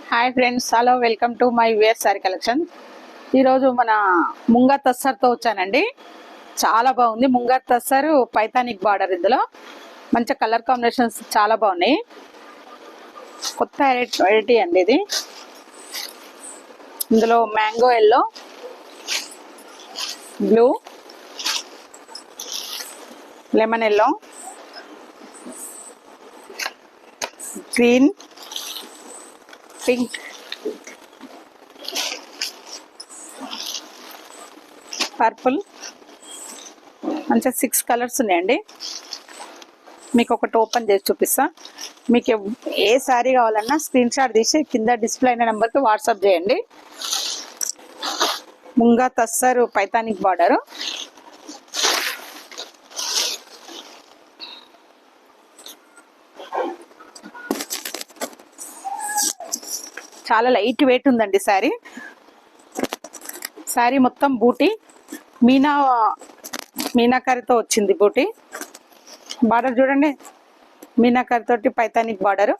Hi friends, hello, welcome to my wear sari collection. ఈరోజు మన ముంగా తస్సర్తో వచ్చానండి. చాలా బాగుంది. ముంగా తస్సర్ పైతానిక్ బార్డర్. ఇందులో మంచి కలర్ కాంబినేషన్స్ చాలా బాగున్నాయి. కొత్త వెరైటీ అండి ఇది. ఇందులో mango yellow, blue, lemon yellow, green, pink, purple, మంచిగా 6 కలర్స్ ఉన్నాయండి. మీకు ఒకటి ఓపెన్ చేసి చూపిస్తా. మీకు ఏ శారీ కావాలన్నా స్క్రీన్ షాట్ తీసి కింద డిస్ప్లే అయిన నెంబర్కి వాట్సాప్ చేయండి. ముంగా తస్సర్ పైతానిక్ బార్డర్. చాలా లైట్ వెయిట్ ఉందండి శారీ. శారీ మొత్తం బూటీ మీనాకారితో వచ్చింది. బూటీ బార్డర్ చూడండి, మీనాకారితోటి పైతానిక్ బార్డర్.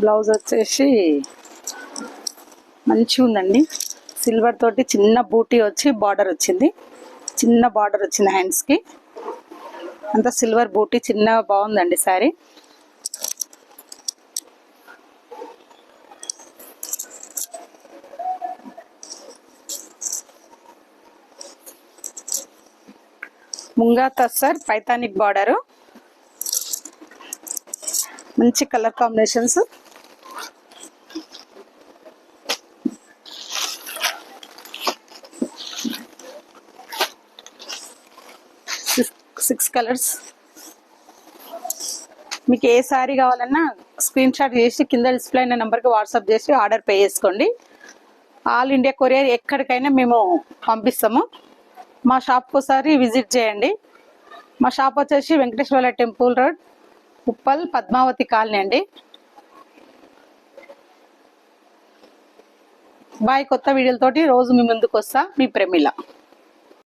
బ్లౌజ్ వచ్చేసి మంచిగా ఉందండి. సిల్వర్ తోటి చిన్న బూటీ వచ్చి బార్డర్ వచ్చింది. చిన్న బార్డర్ వచ్చింది హ్యాండ్స్కి. అంతా సిల్వర్ బూటీ చిన్న బాగుందండి శారీ. ముంగా తస్సర్ పైతానిక్ బార్డర్. మంచి కలర్ కాంబినేషన్స్. Six colours. మీకు ఏ శారీ కావాలన్నా స్క్రీన్ షాట్ చేసి కింద డిస్ప్లే అయిన నెంబర్కి వాట్సాప్ చేసి ఆర్డర్ పే చేసుకోండి. ఆల్ ఇండియా కొరియర్ ఎక్కడికైనా మేము పంపిస్తాము. మా షాప్కి ఒకసారి విజిట్ చేయండి. మా షాప్ వచ్చేసి Venkateswara temple road, Uppal, Padmavathi colony అండి. బాయ్. కొత్త వీడియోలతోటి రోజు మీ ముందుకు వస్తా. మీ ప్రమిళ.